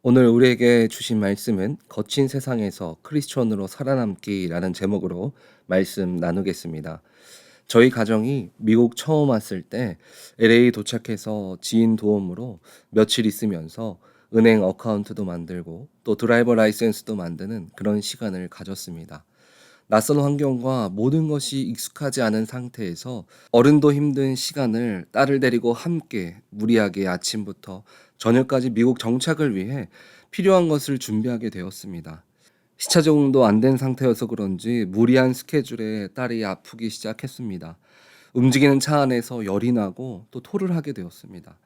오늘 우리에게 주신 말씀은 거친 세상에서 크리스천으로 살아남기라는 제목으로 말씀 나누겠습니다. 저희 가정이 미국 처음 왔을 때 LA 도착해서 지인 도움으로 며칠 있으면서 은행 어카운트도 만들고 또 드라이버 라이센스도 만드는 그런 시간을 가졌습니다. 낯선 환경과 모든 것이 익숙하지 않은 상태에서 어른도 힘든 시간을 딸을 데리고 함께 무리하게 아침부터 저녁까지 미국 정착을 위해 필요한 것을 준비하게 되었습니다. 시차 적응도 안 된 상태여서 그런지 무리한 스케줄에 딸이 아프기 시작했습니다. 움직이는 차 안에서 열이 나고 또 토를 하게 되었습니다.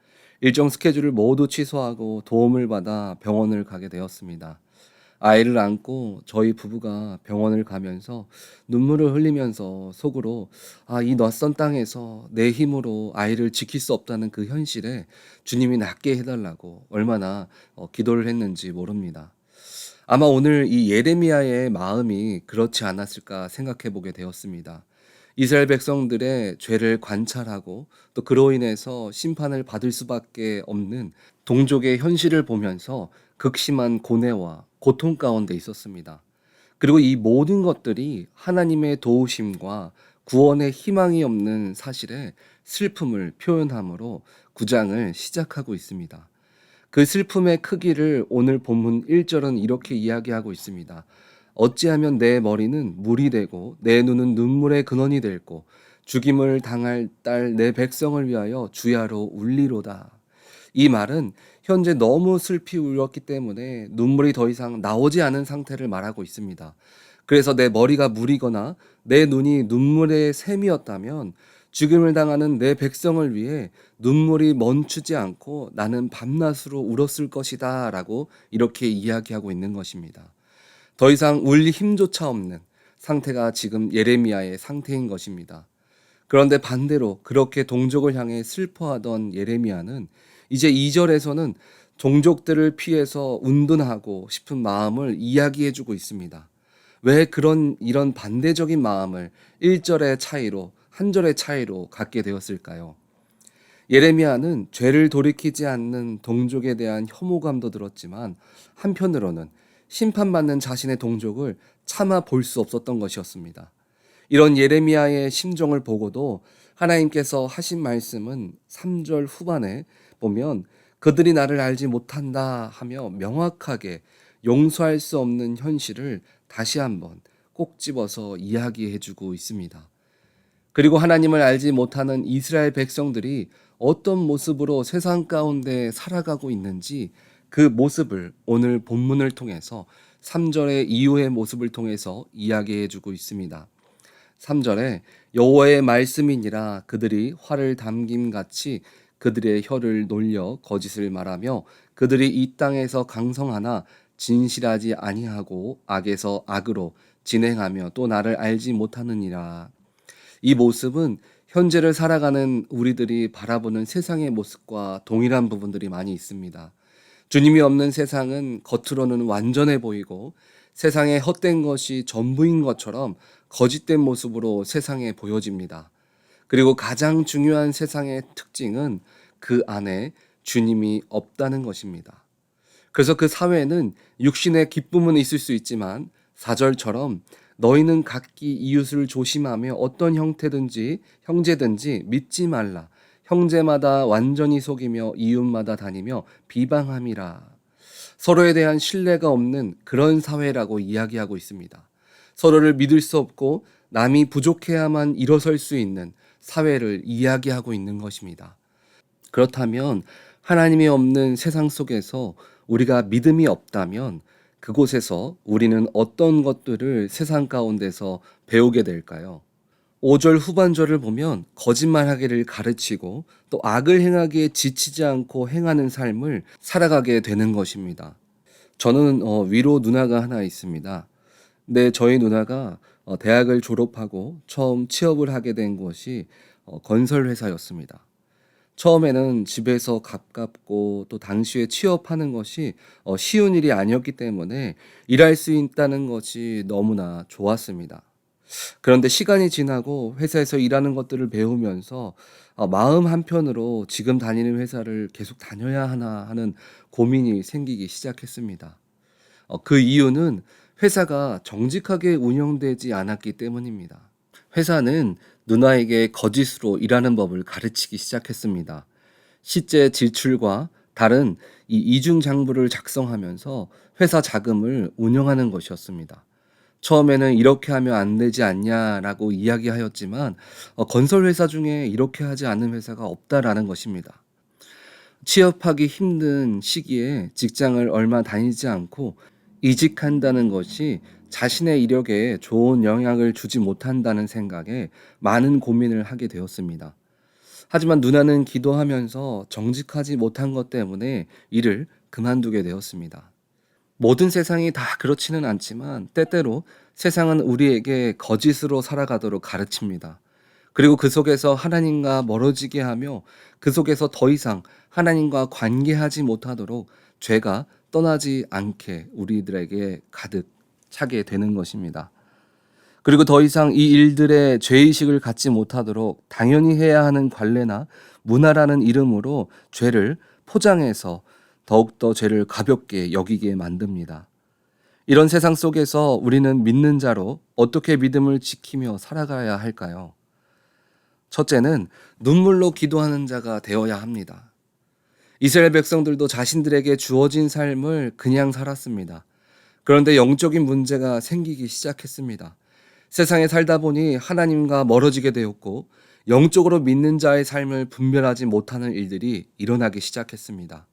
일정 스케줄을 모두 취소하고 도움을 받아 병원을 가게 되었습니다. 아이를 안고 저희 부부가 병원을 가면서 눈물을 흘리면서 속으로 이 낯선 땅에서 내 힘으로 아이를 지킬 수 없다는 그 현실에 주님이 낫게 해달라고 얼마나 기도를 했는지 모릅니다. 아마 오늘 이 예레미야의 마음이 그렇지 않았을까 생각해 보게 되었습니다. 이스라엘 백성들의 죄를 관찰하고 또 그로 인해서 심판을 받을 수밖에 없는 동족의 현실을 보면서 극심한 고뇌와 고통 가운데 있었습니다. 그리고 이 모든 것들이 하나님의 도우심과 구원의 희망이 없는 사실에 슬픔을 표현함으로 9장을 시작하고 있습니다. 그 슬픔의 크기를 오늘 본문 1절은 이렇게 이야기하고 있습니다. 어찌하면 내 머리는 물이 되고 내 눈은 눈물의 근원이 될고 죽임을 당할 딸 내 백성을 위하여 주야로 울리로다. 이 말은 현재 너무 슬피 울었기 때문에 눈물이 더 이상 나오지 않은 상태를 말하고 있습니다. 그래서 내 머리가 물이거나 내 눈이 눈물의 샘이었다면 죽임을 당하는 내 백성을 위해 눈물이 멈추지 않고 나는 밤낮으로 울었을 것이다 라고 이렇게 이야기하고 있는 것입니다. 더 이상 울 힘조차 없는 상태가 지금 예레미야의 상태인 것입니다. 그런데 반대로 그렇게 동족을 향해 슬퍼하던 예레미야는 이제 2절에서는 동족들을 피해서 운둔하고 싶은 마음을 이야기해주고 있습니다. 왜 이런 반대적인 마음을 1절의 차이로, 한 절의 차이로 갖게 되었을까요? 예레미야는 죄를 돌이키지 않는 동족에 대한 혐오감도 들었지만 한편으로는 심판받는 자신의 동족을 차마 볼 수 없었던 것이었습니다. 이런 예레미야의 심정을 보고도 하나님께서 하신 말씀은 3절 후반에 보면 그들이 나를 알지 못한다 하며 명확하게 용서할 수 없는 현실을 다시 한번 꼭 집어서 이야기해 주고 있습니다. 그리고 하나님을 알지 못하는 이스라엘 백성들이 어떤 모습으로 세상 가운데 살아가고 있는지 그 모습을 오늘 본문을 통해서 3절의 이후의 모습을 통해서 이야기해 주고 있습니다. 3절에 여호와의 말씀이니라 그들이 화를 담김같이 그들의 혀를 놀려 거짓을 말하며 그들이 이 땅에서 강성하나 진실하지 아니하고 악에서 악으로 진행하며 또 나를 알지 못하느니라. 이 모습은 현재를 살아가는 우리들이 바라보는 세상의 모습과 동일한 부분들이 많이 있습니다. 주님이 없는 세상은 겉으로는 완전해 보이고 세상에 헛된 것이 전부인 것처럼 거짓된 모습으로 세상에 보여집니다. 그리고 가장 중요한 세상의 특징은 그 안에 주님이 없다는 것입니다. 그래서 그 사회는 육신의 기쁨은 있을 수 있지만 4절처럼 너희는 각기 이웃을 조심하며 어떤 형제든지 믿지 말라. 형제마다 완전히 속이며 이웃마다 다니며 비방함이라. 서로에 대한 신뢰가 없는 그런 사회라고 이야기하고 있습니다. 서로를 믿을 수 없고 남이 부족해야만 일어설 수 있는 사회를 이야기하고 있는 것입니다. 그렇다면 하나님이 없는 세상 속에서 우리가 믿음이 없다면 그곳에서 우리는 어떤 것들을 세상 가운데서 배우게 될까요? 5절 후반절을 보면 거짓말하기를 가르치고 또 악을 행하기에 지치지 않고 행하는 삶을 살아가게 되는 것입니다. 저는 위로 누나가 하나 있습니다. 근데 저희 누나가 대학을 졸업하고 처음 취업을 하게 된 곳이 건설 회사였습니다. 처음에는 집에서 가깝고 또 당시에 취업하는 것이 쉬운 일이 아니었기 때문에 일할 수 있다는 것이 너무나 좋았습니다. 그런데 시간이 지나고 회사에서 일하는 것들을 배우면서 마음 한편으로 지금 다니는 회사를 계속 다녀야 하나 하는 고민이 생기기 시작했습니다. 그 이유는 회사가 정직하게 운영되지 않았기 때문입니다. 회사는 누나에게 거짓으로 일하는 법을 가르치기 시작했습니다. 실제 지출과 다른 이 이중 장부를 작성하면서 회사 자금을 운영하는 것이었습니다. 처음에는 "이렇게 하면 안 되지 않냐?"라고 이야기하였지만 건설 회사 중에 이렇게 하지 않는 회사가 없다라는 것입니다. 취업하기 힘든 시기에 직장을 얼마 다니지 않고 이직한다는 것이 자신의 이력에 좋은 영향을 주지 못한다는 생각에 많은 고민을 하게 되었습니다. 하지만 누나는 기도하면서 정직하지 못한 것 때문에 일을 그만두게 되었습니다. 모든 세상이 다 그렇지는 않지만 때때로 세상은 우리에게 거짓으로 살아가도록 가르칩니다. 그리고 그 속에서 하나님과 멀어지게 하며 그 속에서 더 이상 하나님과 관계하지 못하도록 죄가 떠나지 않게 우리들에게 가득 차게 되는 것입니다. 그리고 더 이상 이 일들의 죄의식을 갖지 못하도록 당연히 해야 하는 관례나 문화라는 이름으로 죄를 포장해서 더욱더 죄를 가볍게 여기게 만듭니다. 이런 세상 속에서 우리는 믿는 자로 어떻게 믿음을 지키며 살아가야 할까요? 첫째는 눈물로 기도하는 자가 되어야 합니다. 이스라엘 백성들도 자신들에게 주어진 삶을 그냥 살았습니다. 그런데 영적인 문제가 생기기 시작했습니다. 세상에 살다 보니 하나님과 멀어지게 되었고 영적으로 믿는 자의 삶을 분별하지 못하는 일들이 일어나기 시작했습니다.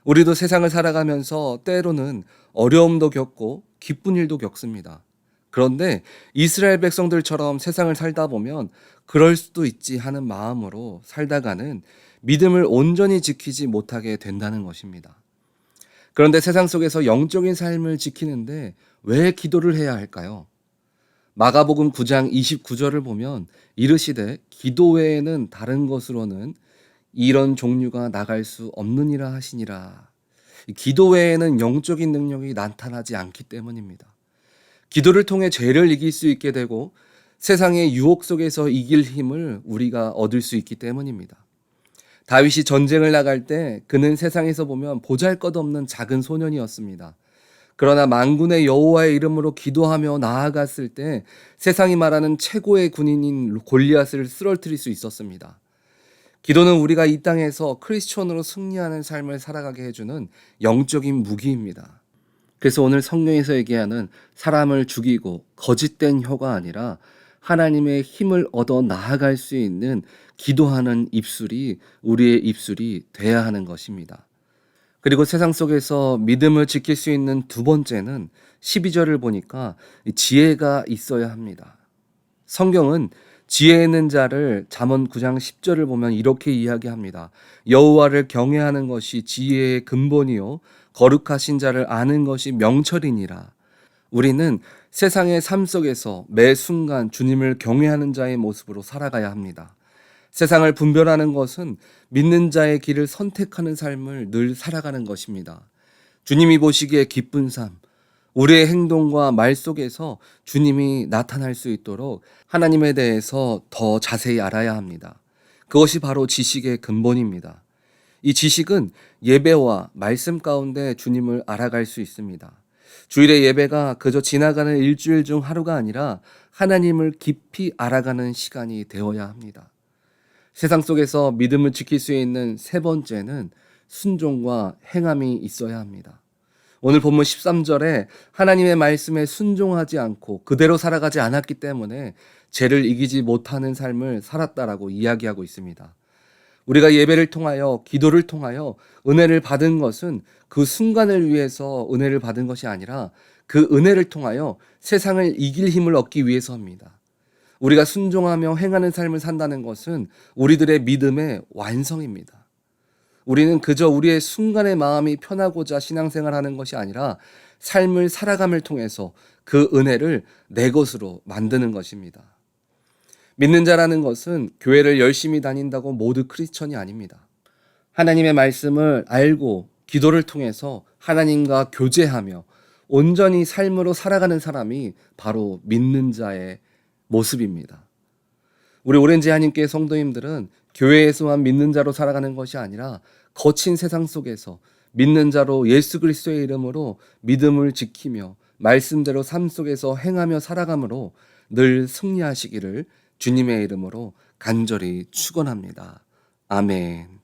우리도 세상을 살아가면서 때로는 어려움도 겪고 기쁜 일도 겪습니다. 그런데 이스라엘 백성들처럼 세상을 살다 보면 그럴 수도 있지 하는 마음으로 살다가는 믿음을 온전히 지키지 못하게 된다는 것입니다. 그런데 세상 속에서 영적인 삶을 지키는데 왜 기도를 해야 할까요? 마가복음 9장 29절을 보면 이르시되 기도 외에는 다른 것으로는 이런 종류가 나갈 수 없느니라 하시니라. 기도 외에는 영적인 능력이 나타나지 않기 때문입니다. 기도를 통해 죄를 이길 수 있게 되고 세상의 유혹 속에서 이길 힘을 우리가 얻을 수 있기 때문입니다. 다윗이 전쟁을 나갈 때 그는 세상에서 보면 보잘것없는 작은 소년이었습니다. 그러나 만군의 여호와의 이름으로 기도하며 나아갔을 때 세상이 말하는 최고의 군인인 골리앗을 쓰러뜨릴 수 있었습니다. 기도는 우리가 이 땅에서 크리스천으로 승리하는 삶을 살아가게 해주는 영적인 무기입니다. 그래서 오늘 성경에서 얘기하는 사람을 죽이고 거짓된 혀가 아니라 하나님의 힘을 얻어 나아갈 수 있는 기도하는 입술이 우리의 입술이 돼야 하는 것입니다. 그리고 세상 속에서 믿음을 지킬 수 있는 두 번째는 12절을 보니까 지혜가 있어야 합니다. 성경은 지혜 있는 자를 잠언 9장 10절을 보면 이렇게 이야기합니다. 여호와를 경외하는 것이 지혜의 근본이요 거룩하신 자를 아는 것이 명철이니라. 우리는 세상의 삶 속에서 매 순간 주님을 경외하는 자의 모습으로 살아가야 합니다. 세상을 분별하는 것은 믿는 자의 길을 선택하는 삶을 늘 살아가는 것입니다. 주님이 보시기에 기쁜 삶, 우리의 행동과 말 속에서 주님이 나타날 수 있도록 하나님에 대해서 더 자세히 알아야 합니다. 그것이 바로 지식의 근본입니다. 이 지식은 예배와 말씀 가운데 주님을 알아갈 수 있습니다. 주일의 예배가 그저 지나가는 일주일 중 하루가 아니라 하나님을 깊이 알아가는 시간이 되어야 합니다. 세상 속에서 믿음을 지킬 수 있는 세 번째는 순종과 행함이 있어야 합니다. 오늘 본문 13절에 하나님의 말씀에 순종하지 않고 그대로 살아가지 않았기 때문에 죄를 이기지 못하는 삶을 살았다라고 이야기하고 있습니다. 우리가 예배를 통하여 기도를 통하여 은혜를 받은 것은 그 순간을 위해서 은혜를 받은 것이 아니라 그 은혜를 통하여 세상을 이길 힘을 얻기 위해서입니다. 우리가 순종하며 행하는 삶을 산다는 것은 우리들의 믿음의 완성입니다. 우리는 그저 우리의 순간의 마음이 편하고자 신앙생활하는 것이 아니라 삶을 살아감을 통해서 그 은혜를 내 것으로 만드는 것입니다. 믿는 자라는 것은 교회를 열심히 다닌다고 모두 크리스천이 아닙니다. 하나님의 말씀을 알고 기도를 통해서 하나님과 교제하며 온전히 삶으로 살아가는 사람이 바로 믿는 자의 모습입니다. 우리 오렌지 한인교회 성도님들은 교회에서만 믿는 자로 살아가는 것이 아니라 거친 세상 속에서 믿는 자로 예수 그리스도의 이름으로 믿음을 지키며 말씀대로 삶 속에서 행하며 살아감으로 늘 승리하시기를 주님의 이름으로 간절히 축원합니다. 아멘.